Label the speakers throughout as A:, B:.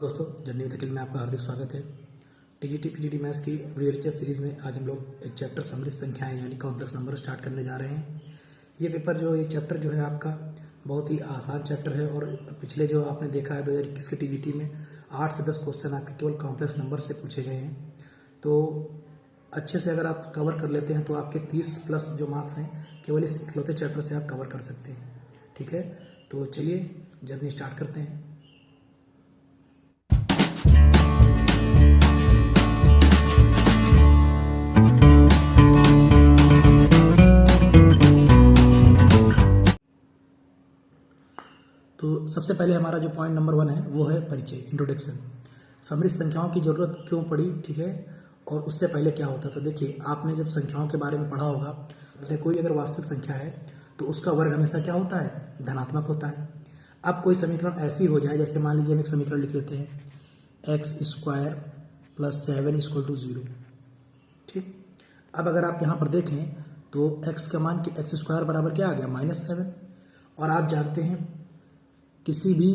A: दोस्तों, journey with अखिल में आपका हार्दिक स्वागत है। टीजीटी पीजीटी मैथ्स की वीडियो सीरीज में आज हम लोग एक चैप्टर सम्मिलित संख्याएं यानी कॉम्प्लेक्स नंबर स्टार्ट करने जा रहे हैं। ये चैप्टर जो है आपका बहुत ही आसान चैप्टर है और पिछले जो आपने देखा है 2021 के टीजीटी में 8 से 10 क्वेश्चन आपके केवल कॉम्प्लेक्स नंबर से पूछे गए हैं। तो अच्छे से अगर आप कवर कर लेते हैं तो आपके 30 प्लस जो मार्क्स हैं केवल इस इकलौते चैप्टर से आप कवर कर सकते हैं। ठीक है, तो चलिए जर्नी स्टार्ट करते हैं। तो सबसे पहले हमारा जो पॉइंट नंबर 1 है वो है परिचय, इंट्रोडक्शन। सम्मिलित संख्याओं की जरूरत क्यों पड़ी, ठीक है, और उससे पहले क्या होता था। देखिए, आपने जब संख्याओं के बारे में पढ़ा होगा, जैसे कोई अगर वास्तविक संख्या है तो उसका वर्ग हमेशा क्या होता है, धनात्मक होता है। अब कोई समीकरण ऐसी हो जाए, जैसे मान लीजिए हम एक समीकरण लिख लेते हैं x² + 7 = 0। ठीक, अब अगर आप यहाँ पर देखें तो x का मान x² बराबर क्या आ गया, -7। और आप जानते हैं किसी भी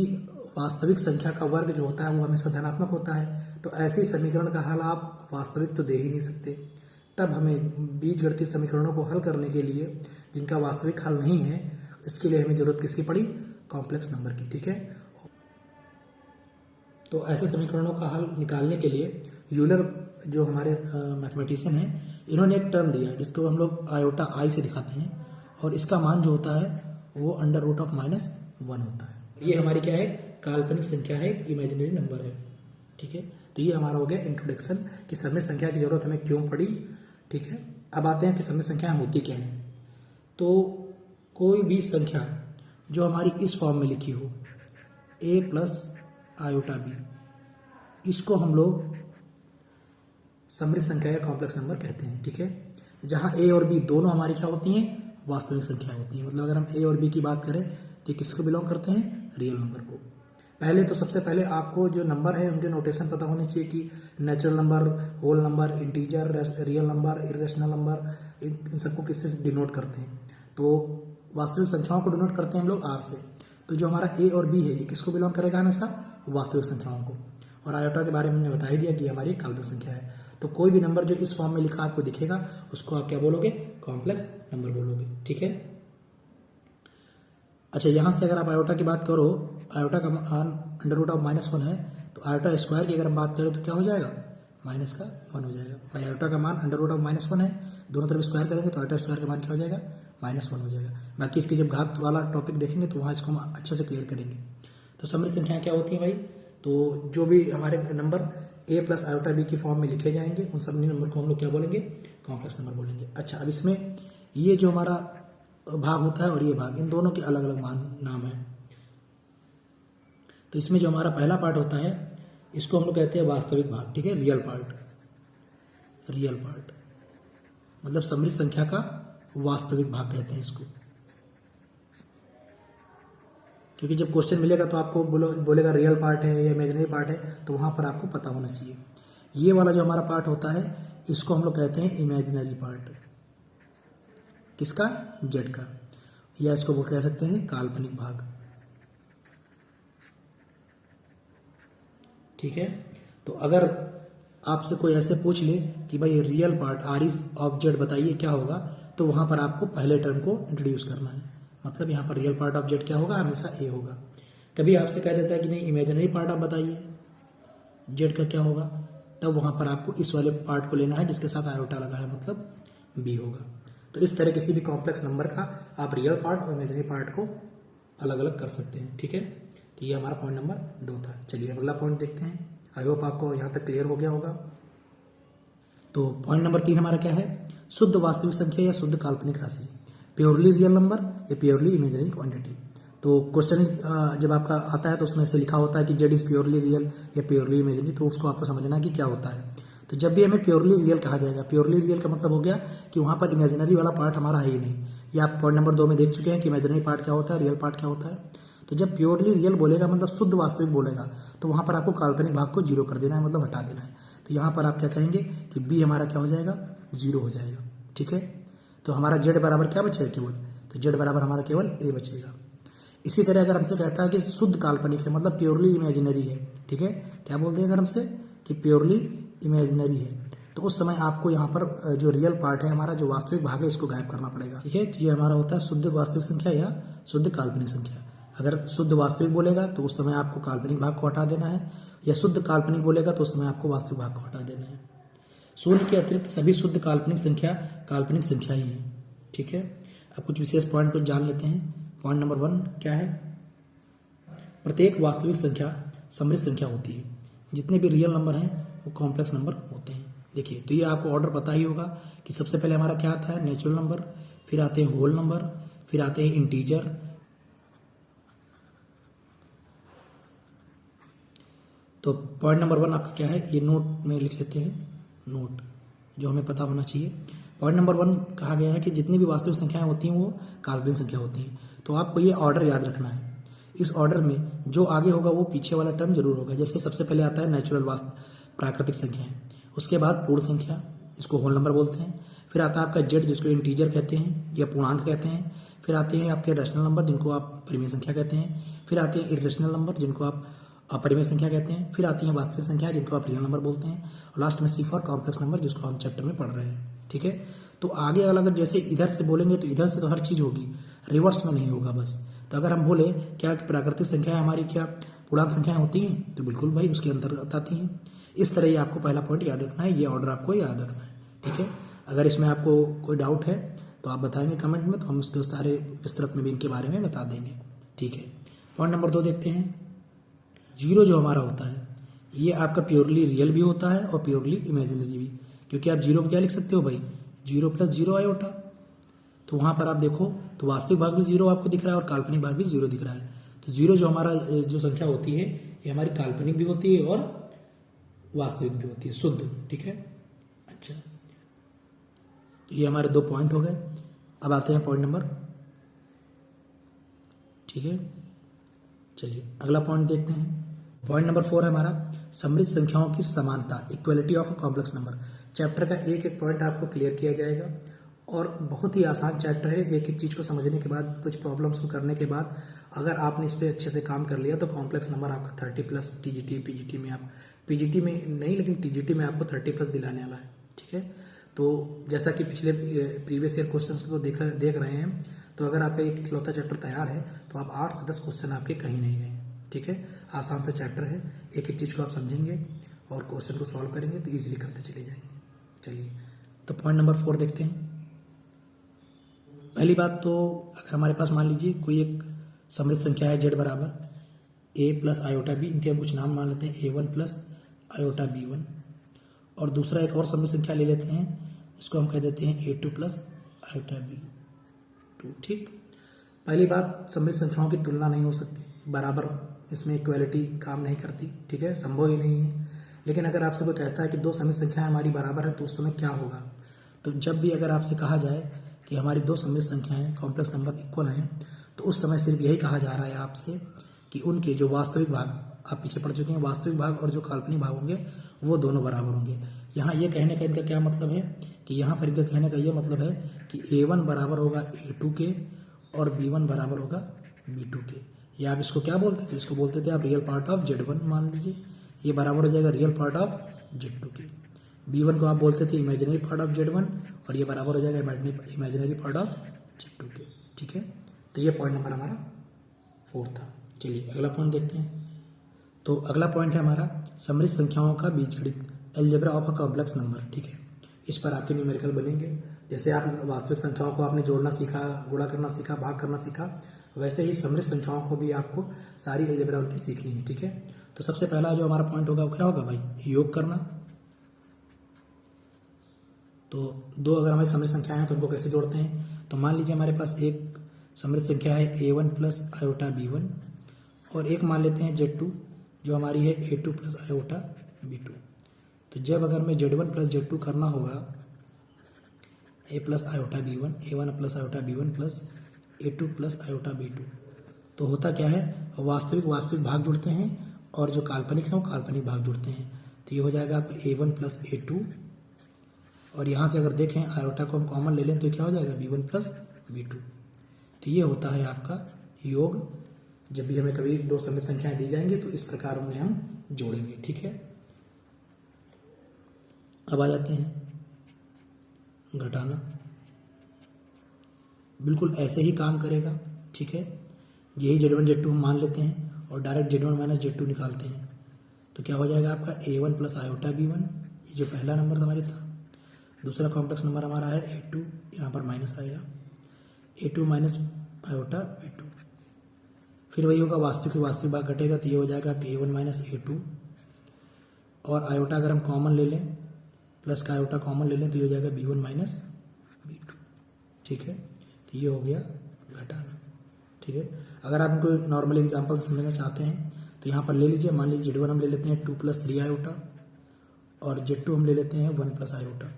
A: वास्तविक संख्या का वर्ग जो होता है वो हमेशा धनात्मक होता है। तो ऐसे समीकरण का हल आप वास्तविक तो दे ही नहीं सकते। तब हमें बीजगणितीय समीकरणों को हल करने के लिए, जिनका वास्तविक हल नहीं है, इसके लिए हमें जरूरत किसकी पड़ी, कॉम्प्लेक्स नंबर की। ठीक है, तो ऐसे समीकरणों का हल निकालने के लिए यूलर जो हमारे मैथमेटिशियन हैं, इन्होंने एक टर्म दिया जिसको हम लोग आयोटा आई से दिखाते हैं, और इसका मान जो होता है वो √(-1) होता है। ये हमारी क्या है, काल्पनिक संख्या है, एक इमेजिनरी नंबर है। ठीक है, तो ये हमारा हो गया इंट्रोडक्शन कि सम्मिलित संख्या की जरूरत हमें क्यों पड़ी। ठीक है, अब आते हैं कि सम्मिलित संख्या होती क्या है। तो कोई भी संख्या जो हमारी इस फॉर्म में लिखी हो, a + i/b, इसको हम लोग सम्मिलित संख्या या कॉम्प्लेक्स नंबर कहते हैं। ठीक है, जहां a और b दोनों हमारी क्या होती हैं, वास्तविक संख्या होती है। मतलब अगर हम a और b की बात करें तो किसको बिलोंग करते हैं, रियल नंबर को। पहले तो सबसे पहले आपको जो नंबर है उनके नोटेशन पता होने चाहिए कि natural number, whole number, integer, real number, irrational number, इन सबको किससे डिनोट करते हैं। तो वास्तविक संख्याओं को डिनोट करते हैं हम लोग r से। तो जो हमारा a और b है ये किसको बिलोंग करेगा, हमेशा वास्तविक संख्याओं को। और आयोटा के बारे में हमने बता ही दिया कि हमारी काल्पनिक संख्या है। तो कोई भी नंबर जो इस फॉर्म में लिखा आपको दिखेगा उसको आप क्या बोलोगे, कॉम्प्लेक्स नंबर बोलोगे। ठीक है, अच्छा, यहाँ से अगर आप आयोटा की बात करो, आयोटा का मान √(-1) है, तो आयोटा स्क्वायर की अगर हम बात करें तो क्या हो जाएगा, -1 हो जाएगा। भाई आयोटा का मान √(-1) है, दोनों तरफ स्क्वायर करेंगे तो आयोटा स्क्वायर का मान क्या हो जाएगा, -1 हो जाएगा। बाकी इसकी जब घात वाला टॉपिक देखेंगे तो वहाँ इसको हम अच्छे से क्लियर करेंगे। तो सम्मिलित संख्याएं क्या होती हैं भाई, तो जो भी हमारे नंबर a + i/b की फॉर्म में लिखे जाएंगे उन सभी नंबर को हम लोग क्या बोलेंगे, कॉम्प्लेक्स नंबर बोलेंगे। अच्छा, अब इसमें ये जो हमारा भाग होता है और ये भाग, इन दोनों के अलग अलग नाम है। तो इसमें जो हमारा पहला पार्ट होता है इसको हम लोग कहते हैं वास्तविक भाग। ठीक है, रियल पार्ट मतलब सम्मिलित संख्या का वास्तविक भाग कहते हैं इसको। क्योंकि जब क्वेश्चन मिलेगा तो आपको बोलेगा रियल पार्ट है या इमेजिनरी पार्ट है, तो वहां पर आपको पता होना चाहिए। ये वाला जो हमारा पार्ट होता है इसको हम लोग कहते हैं इमेजिनरी पार्ट। किसका, जेड का, या इसको वो कह सकते हैं काल्पनिक भाग। ठीक है, तो अगर आपसे कोई ऐसे पूछ ले कि भाई रियल पार्ट r(z) बताइए क्या होगा, तो वहां पर आपको पहले टर्म को इंट्रोड्यूस करना है। मतलब यहाँ पर रियल पार्ट ऑफ z क्या होगा, हमेशा a होगा। कभी आपसे कह देता है कि नहीं इमेजिनरी पार्ट आप बताइए z का क्या होगा, तब वहां पर आपको इस वाले पार्ट को लेना है जिसके साथ आयोटा लगा है, मतलब b होगा। तो इस तरह किसी भी कॉम्प्लेक्स नंबर का आप रियल पार्ट और इमेजिनरी पार्ट को अलग अलग कर सकते हैं। ठीक है, तो ये हमारा पॉइंट नंबर 2 था। चलिए अगला पॉइंट देखते हैं। आई होप आपको यहाँ तक क्लियर हो गया होगा। तो पॉइंट नंबर 3 हमारा क्या है, शुद्ध वास्तविक संख्या या शुद्ध काल्पनिक राशि, प्योरली रियल नंबर या प्योरली इमेजिनरी क्वांटिटी। तो क्वेश्चन जब आपका आता है तो उसमें से लिखा होता है कि जेड इज प्योरली रियल या प्योरली इमेजिनरी, तो उसको आपको समझना है कि क्या होता है। तो जब भी हमें प्योरली रियल कहा जाएगा, प्योरली रियल का मतलब हो गया कि वहां पर इमेजिनरी वाला पार्ट हमारा है ही नहीं। ये आप पॉइंट नंबर 2 में देख चुके हैं कि इमेजिनरी पार्ट क्या होता है, रियल पार्ट क्या होता है। तो जब प्योरली रियल बोलेगा मतलब शुद्ध वास्तविक बोलेगा, तो वहां पर आपको काल्पनिक भाग को 0 कर देना है, मतलब हटा देना है। तो यहाँ पर आप क्या कहेंगे कि बी हमारा क्या हो जाएगा, 0 हो जाएगा। ठीक है, तो हमारा जेड बराबर क्या बचेगा, केवल, तो जेड बराबर हमारा केवल a बचेगा। इसी तरह अगर हमसे कहता है कि शुद्ध काल्पनिक है, मतलब प्योरली इमेजिनरी है, ठीक है, क्या बोलते हैं अगर हमसे कि प्योरली इमेजिनरी है, तो उस समय आपको यहाँ पर जो रियल पार्ट है हमारा, जो वास्तविक भाग है, इसको गायब करना पड़ेगा, ठीक है। तो ये हमारा होता है शुद्ध वास्तविक संख्या या शुद्ध काल्पनिक संख्या। अगर शुद्ध वास्तविक बोलेगा तो उस समय आपको काल्पनिक भाग को हटा देना है, या शुद्ध काल्पनिक बोलेगा तो उस समय आपको वास्तविक भाग को हटा देना है। शून्य के अतिरिक्त सभी शुद्ध काल्पनिक संख्या ही है, ठीक है। अब कुछ विशेष पॉइंट को जान लेते हैं। पॉइंट नंबर 1 क्या है? प्रत्येक वास्तविक संख्या समृद्ध संख्या होती है। जितने भी रियल नंबर हैं वो कॉम्प्लेक्स नंबर होते हैं। देखिए, तो ये आपको ऑर्डर पता ही होगा कि सबसे पहले हमारा क्या आता है, नेचुरल नंबर, फिर आते हैं होल नंबर, फिर आते हैं इंटीजर, तो पॉइंट नंबर 1 आपका क्या है, ये नोट में लिख लेते हैं, नोट जो हमें पता होना चाहिए। पॉइंट नंबर 1 कहा गया है कि जितनी भी वास्तविक संख्याएं होती हैं वो काल्पनिक संख्या होती हैं। तो आपको ये ऑर्डर याद रखना है। इस ऑर्डर में जो आगे होगा वो पीछे वाला टर्म जरूर होगा। जैसे सबसे पहले आता है नेचुरल प्राकृतिक संख्याएं, उसके बाद पूर्ण संख्या, इसको होल नंबर बोलते हैं, फिर आता है आपका जेड जिसको इंटीजर कहते हैं या पूर्णांक कहते हैं, फिर आते हैं आपके रैशनल नंबर जिनको आप परिमेय संख्या कहते हैं, फिर आते हैं इर्रेशनल नंबर जिनको आप अपरिमेय संख्या कहते हैं, फिर आती है वास्तविक संख्या जिनको आप रियल नंबर बोलते हैं, और लास्ट में सी फॉर कॉम्प्लेक्स नंबर जिसको हम चैप्टर में पढ़ रहे हैं, ठीक है। तो आगे अलग जैसे इधर से बोलेंगे तो इधर से तो हर चीज होगी, रिवर्स में नहीं होगा बस। तो अगर हम बोले क्या प्राकृतिक संख्याएं हमारी क्या पूर्णांक संख्याएं होती हैं, तो बिल्कुल भाई उसके अंतर्गत आती हैं। इस तरह ये आपको पहला पॉइंट याद रखना है, ये ऑर्डर आपको याद रखना है, ठीक है। अगर इसमें आपको कोई डाउट है तो आप बताएंगे कमेंट में, तो हम उसके सारे विस्तृत में भी इनके बारे में बता देंगे, ठीक है। पॉइंट नंबर 2 देखते हैं। जीरो जो हमारा होता है ये आपका प्योरली रियल भी होता है और प्योरली इमेजिनरी भी, क्योंकि आप जीरो को क्या लिख सकते हो भाई, 0 + 0 आयोटा। तो वहां पर आप देखो तो वास्तविक भाग भी 0 आपको दिख रहा है और काल्पनिक भाग भी 0 दिख रहा है। तो जीरो जो हमारा जो संख्या होती है ये हमारी काल्पनिक भी होती है और वास्तविक भी होती है, शुद्ध, ठीक है। अच्छा, तो ये हमारे 2 पॉइंट हो गए। अब आते हैं पॉइंट नंबर, ठीक है, चलिए अगला पॉइंट देखते हैं। पॉइंट नंबर 4 है हमारा समृद्ध संख्याओं की समानता, equality of a complex number. Chapter का एक एक पॉइंट आपको क्लियर किया जाएगा और बहुत ही आसान चैप्टर है। एक एक चीज को समझने के बाद, कुछ प्रॉब्लम्स को करने के बाद अगर आपने इस पर अच्छे से काम कर लिया तो कॉम्प्लेक्स नंबर आपका 30+ टीजीटी पीजीटी में, आप पीजीटी में नहीं लेकिन टीजीटी में आपको 30+ दिलाने वाला है, ठीक है। तो जैसा कि पिछले प्रीवियस ईयर क्वेश्चंस को देख रहे हैं, तो अगर आपका एक इकलौता चैप्टर तैयार है तो आप 8 से 10 क्वेश्चन आपके कहीं नहीं गए, ठीक है। आसान सा चैप्टर है, एक एक चीज को आप समझेंगे और क्वेश्चन को सॉल्व करेंगे तो इजीली करते चले जाएंगे। चलिए, तो पॉइंट नंबर 4 देखते हैं। पहली बात तो अगर हमारे पास मान लीजिए कोई एक समृद्ध संख्या है z बराबर a + आयोटा b, इनके हम कुछ नाम मान लेते हैं a1 + आयोटा b1, और दूसरा एक और समृद्ध संख्या ले लेते हैं, इसको हम कह देते हैं a2 + आयोटा b2, ठीक। पहली बात, समृद्ध संख्याओं की तुलना नहीं हो सकती, बराबर इसमें इक्वालिटी काम नहीं करती, ठीक है, संभव ही नहीं है। लेकिन अगर आपसे कोई कहता है कि 2 समृद्ध संख्याएं हमारी बराबर है तो उस समय क्या होगा, तो जब भी अगर आपसे कहा जाए कि हमारी 2 समृद्ध संख्याएं कॉम्प्लेक्स नंबर इक्वल हैं, तो उस समय सिर्फ यही कहा जा रहा है आपसे कि उनके जो वास्तविक भाग, आप पीछे पढ़ चुके हैं, वास्तविक भाग और जो काल्पनिक भाग होंगे वो दोनों बराबर होंगे। यहाँ ये कहने का इनका क्या मतलब है कि यहाँ पर इनका कहने का ये मतलब है कि a1 बराबर होगा a2 के और b1 बराबर होगा b2 के। या आप इसको क्या बोलते थे, इसको बोलते थे आप रियल पार्ट ऑफ z1 मान लीजिए, ये बराबर हो जाएगा रियल पार्ट ऑफ z2 के। b1 को आप बोलते थे इमेजिनरी पार्ट ऑफ z1 और ये बराबर हो जाएगा इमेजिनरी पार्ट ऑफ z2 के, ठीक है। तो ये पॉइंट नंबर हमारा 4 था। चलिए अगला पॉइंट देखते हैं। तो अगला पॉइंट है हमारा समृद्ध संख्याओं का बीजगणित, algebra of a complex number, ठीक है। इस पर आपके न्यूमेरिकल बनेंगे। जैसे आप वास्तविक संख्याओं को आपने जोड़ना सीखा, गुणा करना सीखा, भाग करना सीखा, वैसे ही समृद्ध संख्याओं को भी आपको सारी अलजेब्रा उनकी सीखनी है, ठीक है। तो सबसे पहला जो हमारा पॉइंट होगा वो क्या होगा भाई, योग करना। तो 2 अगर हमारी समृद्ध संख्याएं हैं तो उनको कैसे जोड़ते हैं, तो मान लीजिए हमारे पास एक समृद्ध संख्या है a1 + आयोटा b1 और एक मान लेते हैं z2 जो हमारी है a2 + आयोटा b2। तो जब अगर मैं z1 + z2 करना होगा a + iota b1, a1 + iota b1 + a2 + iota b2, तो होता क्या है, वास्तविक भाग जुड़ते हैं और जो काल्पनिक है वो काल्पनिक भाग जुड़ते हैं। तो ये हो जाएगा आपका a1 + a2 और यहाँ से अगर देखें आयोटा को हम कॉमन ले लें तो क्या हो जाएगा b1 + b2। तो ये होता है आपका योग जब भी हमें कभी दो समित संख्याएं दी जाएंगी तो इस प्रकार उन्हें हम जोड़ेंगे। ठीक है, अब आ जाते हैं घटाना। बिल्कुल ऐसे ही काम करेगा। ठीक है, यही Z1 Z2 हम मान लेते हैं और डायरेक्ट Z1 माइनस Z2 निकालते हैं तो क्या हो जाएगा आपका A1 प्लस आयोटा B1, ये जो पहला नंबर हमारे था। दूसरा कॉम्प्लेक्स नंबर हमारा है A2, यहाँ पर माइनस आएगा, A2 माइनस आयोटा B2। फिर वही होगा, वास्तविक भाग घटेगा तो ये हो जाएगा आपका A1 माइनस A2, और आयोटा अगर हम कॉमन ले लें, प्लस का आयोटा कॉमन ले लें तो ये हो जाएगा B1 माइनस B2। ठीक है, तो ये हो गया घटाना। ठीक है, अगर आप इनको नॉर्मल एग्जांपल समझना चाहते हैं तो यहाँ पर ले लीजिए, मान लीजिए Z1 हम ले लेते हैं 2 प्लस 3 आयोटा और Z2 हम ले लेते हैं 1 प्लस आयोटा।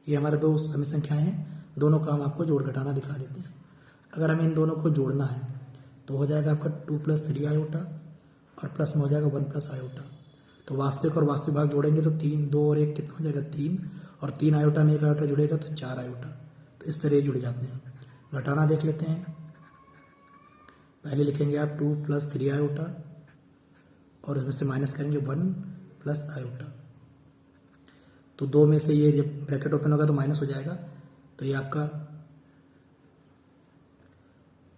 A: ये हमारे दो समित संख्याएं हैं, दोनों का हम आपको जोड़ घटाना दिखा देते हैं। अगर हमें इन दोनों को जोड़ना है तो हो जाएगा आपका 2 प्लस 3 आयोटा और प्लस में हो जाएगा 1 प्लस आयोटा। तो वास्तविक और वास्तविक भाग जोड़ेंगे तो 3, 2 और 1 कितना हो जाएगा 3, और 3 आयोटा में 1 आयोटा जुड़ेगा तो 4 आयोटा। तो इस तरह जुड़ जाते हैं। घटाना देख लेते हैं। पहले लिखेंगे आप 2 प्लस 3 आयोटा और उसमें से माइनस करेंगे 1 प्लस आयोटा। तो 2 में से ये जब ब्रैकेट ओपन होगा तो माइनस हो जाएगा, तो ये आपका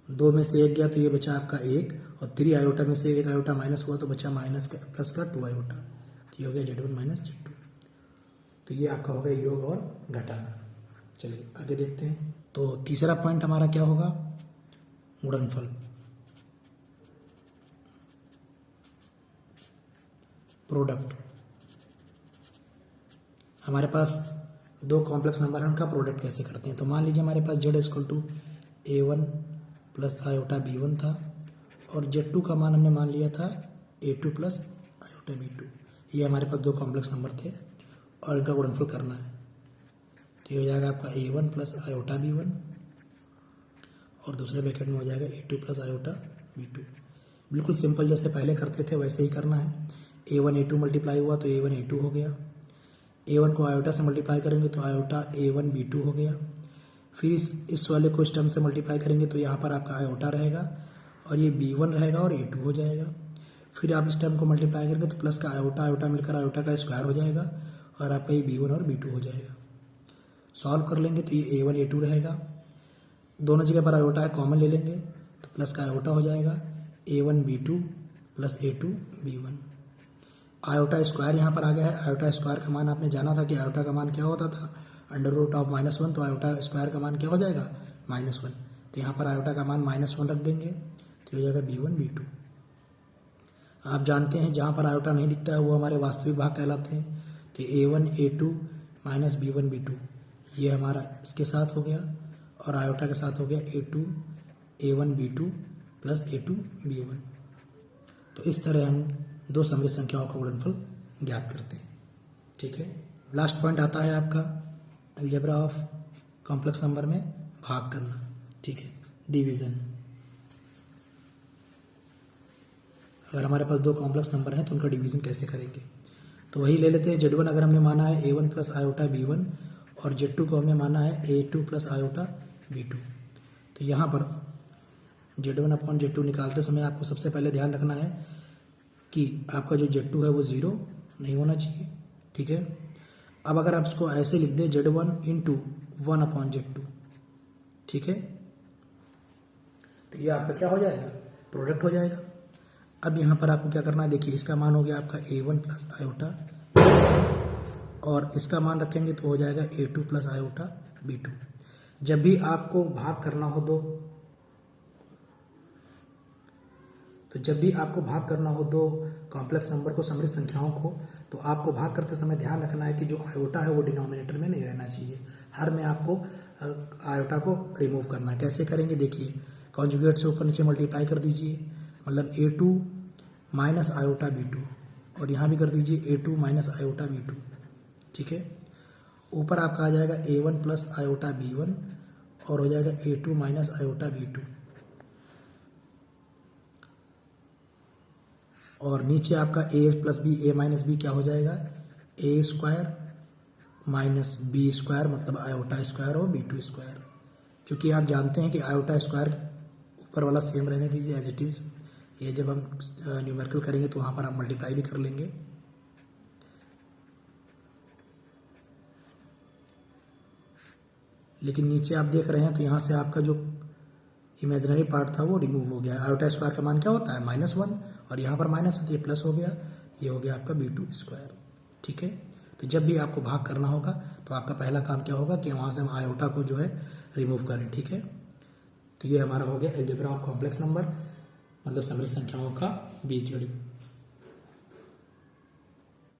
A: 2 में से 1 गया तो ये बचा आपका 1, और 3 आयोटा में से 1 आयोटा माइनस हुआ तो बचा माइनस का प्लस का 2 आयोटा। तो ये हो गया Z1 माइनस Z2। तो ये आपका हो गया योग और घटाना। चलिए आगे देखते हैं। तो तीसरा पॉइंट हमारा क्या होगा, गुणनफल। प्रोडक्ट, हमारे पास दो कॉम्प्लेक्स नंबर है, उनका प्रोडक्ट कैसे करते हैं। तो मान लीजिए हमारे पास Z equal to A1 plus iota B1 था और Z2 का मान हमने मान लिया था A2 प्लस आयोटा B2। ये हमारे पास दो कॉम्प्लेक्स नंबर थे और इनका गुणनफल करना है। तो ये हो जाएगा आपका A1 प्लस आयोटा B1 और दूसरे ब्रैकेट में हो जाएगा A2 प्लस आयोटा B2। बिल्कुल सिंपल, जैसे पहले करते थे वैसे ही करना है। A1 A2 मल्टीप्लाई हुआ तो A1 A2 हो गया। A1 को आयोटा से मल्टीप्लाई करेंगे तो आयोटा A1 B2 हो गया। फिर इस वाले को इस टर्म से मल्टीप्लाई करेंगे तो यहाँ पर आपका आयोटा रहेगा और ये B1 रहेगा और A2 हो जाएगा। फिर आप इस टर्म को मल्टीप्लाई करेंगे तो प्लस का आयोटा आयोटा मिलकर आयोटा का स्क्वायर हो जाएगा और आपका ये B1 और B2 हो जाएगा। सॉल्व कर लेंगे तो ये A1 A2 रहेगा, दोनों जगह पर आयोटा है कॉमन ले लेंगे तो प्लस का आयोटा हो जाएगा A1 B2 plus A2 B1। Iota square यहाँ पर आ गया है। आयोटा स्क्वायर का मान आपने जाना था कि आयोटा का मान क्या होता था, अंडर रूट ऑफ -1, तो आयोटा स्क्वायर का मान क्या हो जाएगा -1। तो यहाँ पर आयोटा का मान -1 रख देंगे तो हो जाएगा B1 B2। आप जानते हैं जहाँ पर आयोटा नहीं दिखता है वो हमारे वास्तविक भाग कहलाते हैं। तो A1 A2 minus B1 B2 ये हमारा इसके साथ हो गया और आयोटा के साथ हो गया A2 A1 B2 plus A2 B1। तो इस तरह हम दो सममित संख्याओं का गुणनफल ज्ञात करते हैं। ठीक है, लास्ट पॉइंट आता है आपका अलजेब्रा ऑफ कॉम्प्लेक्स नंबर में भाग करना। ठीक है, डिवीजन। अगर हमारे पास दो कॉम्प्लेक्स नंबर हैं तो उनका डिवीजन कैसे करेंगे, तो वही ले लेते हैं। Z1 अगर हमने माना है A1 प्लस आयोटा B1 और Z2 को हमने माना है A2 प्लस आयोटा B2। तो यहाँ पर Z1 अपॉन Z2 निकालते समय आपको सबसे पहले ध्यान रखना है कि आपका जो Z2 है वो 0 नहीं होना चाहिए। ठीक है, अब अगर आप इसको ऐसे लिख दें Z1 इंटू 1 अपॉन Z2, ठीक है, तो ये आपका क्या हो जाएगा, प्रोडक्ट हो जाएगा। अब यहाँ पर आपको क्या करना है, देखिए इसका मान हो गया आपका A1 प्लस आयोटा और इसका मान रखेंगे तो हो जाएगा A2 प्लस आयोटा B2। जब भी आपको भाग करना हो दो कॉम्प्लेक्स नंबर को, सममित संख्याओं को, तो आपको भाग करते समय ध्यान रखना है कि जो आयोटा है वो डिनोमिनेटर में नहीं रहना चाहिए। हर में आपको आयोटा को रिमूव करना है। कैसे करेंगे, देखिए कॉन्जुगेट से ऊपर नीचे मल्टीप्लाई कर दीजिए, मतलब A2 माइनस आयोटा B2 और यहाँ भी कर दीजिए A2 माइनस आयोटा B2। ठीक है, ऊपर आपका आ जाएगा A1 प्लस आयोटा B1 और हो जाएगा A2 माइनस आयोटा B2 और नीचे आपका A plus B A minus B क्या हो जाएगा, A square minus B square मतलब आयोटा स्क्वायर और B2 स्क्वायर। चूँकि आप जानते हैं कि आयोटा स्क्वायर ऊपर वाला सेम रहने दीजिए एज इट इज़, ये जब हम न्यूमेरिकल करेंगे तो वहाँ पर आप मल्टीप्लाई भी कर लेंगे। लेकिन नीचे आप देख रहे हैं तो यहाँ से आपका जो इमेजिनरी पार्ट था वो रिमूव हो गया। आयोटा स्क्वायर का मान क्या होता है -1, और यहाँ पर माइनस होती है, प्लस हो गया, ये हो गया आपका b2 स्क्वायर। ठीक है, तो जब भी आपको भाग करना होगा तो आपका पहला काम क्या होगा कि वहाँ से हम आयोटा को जो है रिमूव करें। ठीक है, तो ये हमारा हो गया अलजेब्रा ऑफ कॉम्प्लेक्स नंबर, मतलब समृद्ध संख्याओं का बीजगणित।